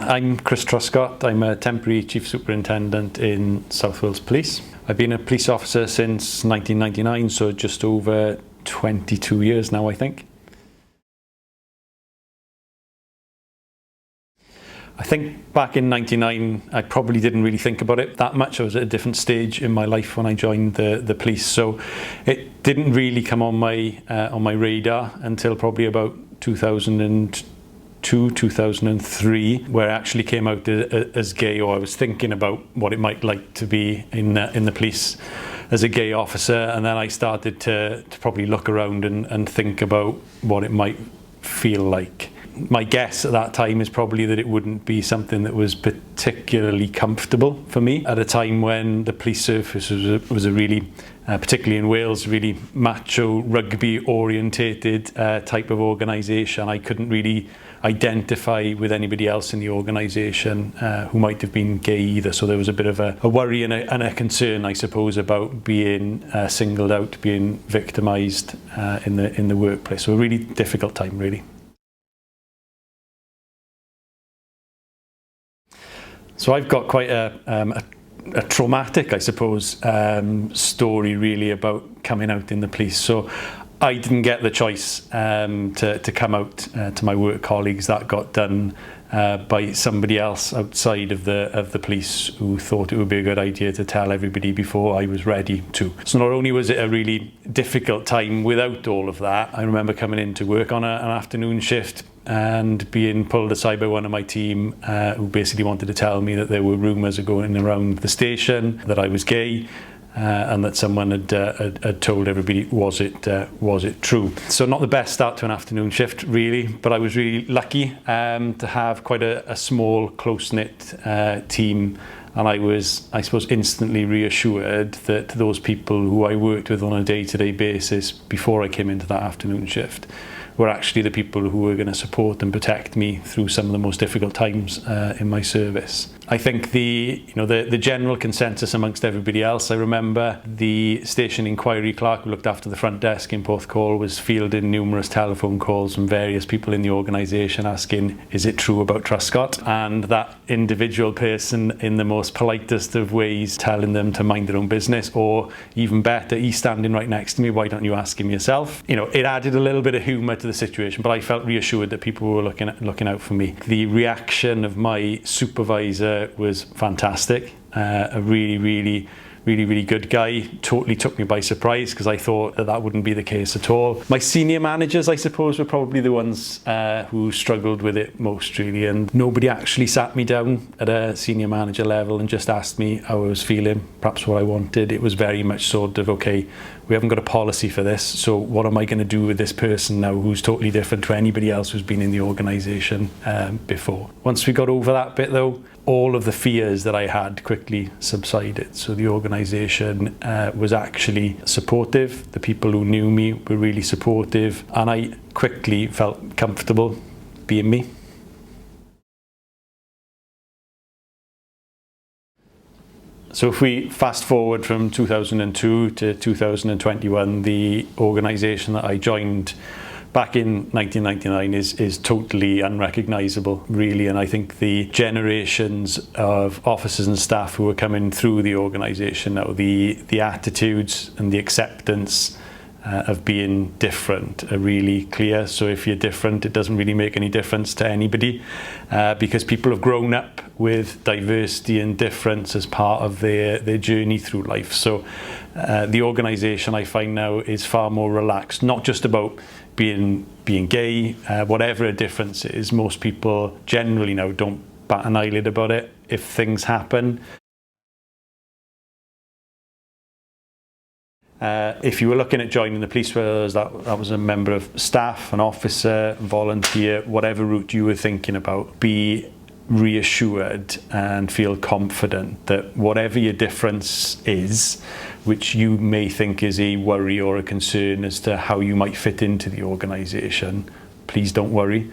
I'm Chris Truscott. I'm a temporary Chief Superintendent in South Wales Police. I've been a police officer since 1999, so just over 22 years now, I think. I think back in '99, I probably didn't really think about it that much. I was at a different stage in my life when I joined the police, so it didn't really come on my radar until probably about 2002, 2003, where I actually came out as gay, or I was thinking about what it might like to be in the police as a gay officer, and then I started to probably look around and think about what it might feel like. My guess at that time is probably that it wouldn't be something that was particularly comfortable for me at a time when the police service was a really, particularly in Wales, really macho, rugby orientated type of organisation. I couldn't really identify with anybody else in the organisation who might have been gay either, so there was a bit of a worry and a concern, I suppose, about being singled out, being victimised in the workplace. So a really difficult time, really. So I've got quite a traumatic, I suppose, story really about coming out in the police. So I didn't get the choice to come out to my work colleagues. That got done by somebody else outside of the police who thought it would be a good idea to tell everybody before I was ready to. So not only was it a really difficult time without all of that, I remember coming into work on an afternoon shift and being pulled aside by one of my team who basically wanted to tell me that there were rumours going around the station that I was gay, and that someone had told everybody, was it true? So not the best start to an afternoon shift, really, but I was really lucky to have quite a small, close-knit team, and I was, I suppose, instantly reassured that those people who I worked with on a day-to-day basis before I came into that afternoon shift were actually the people who were going to support and protect me through some of the most difficult times in my service. I think the general consensus amongst everybody else, I remember the station inquiry clerk who looked after the front desk in Porthcawl was fielding numerous telephone calls from various people in the organisation asking, is it true about Truscott? And that individual person, in the most politest of ways, telling them to mind their own business, or even better, he's standing right next to me, why don't you ask him yourself? You know, it added a little bit of humour to the situation, but I felt reassured that people were looking out for me. The reaction of my supervisor was fantastic. A really good guy. Totally took me by surprise because I thought that wouldn't be the case at all. My senior managers, I suppose, were probably the ones who struggled with it most, really, and nobody actually sat me down at a senior manager level and just asked me how I was feeling, perhaps what I wanted. It was very much sort of, okay, we haven't got a policy for this, so what am I going to do with this person now who's totally different to anybody else who's been in the organisation before? Once we got over that bit, though, all of the fears that I had quickly subsided. So the organisation was actually supportive. The people who knew me were really supportive, and I quickly felt comfortable being me. So if we fast forward from 2002 to 2021, the organisation that I joined back in 1999 is totally unrecognisable, really, and I think the generations of officers and staff who are coming through the organisation now, the attitudes and the acceptance of being different are really clear. So if you're different, it doesn't really make any difference to anybody because people have grown up with diversity and difference as part of their journey through life. So the organisation, I find now, is far more relaxed, not just about being gay, whatever a difference is. Most people generally now don't bat an eyelid about it if things happen. If you were looking at joining the police, whether that was a member of staff, an officer, volunteer, whatever route you were thinking about, be reassured and feel confident that whatever your difference is, which you may think is a worry or a concern as to how you might fit into the organisation, please don't worry,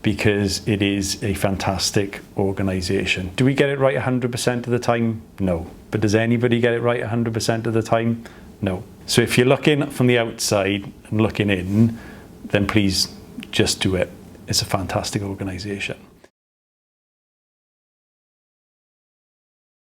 because it is a fantastic organisation. Do we get it right 100% of the time? No. But does anybody get it right 100% of the time? No. So if you're looking from the outside and looking in, then please just do it. It's a fantastic organisation.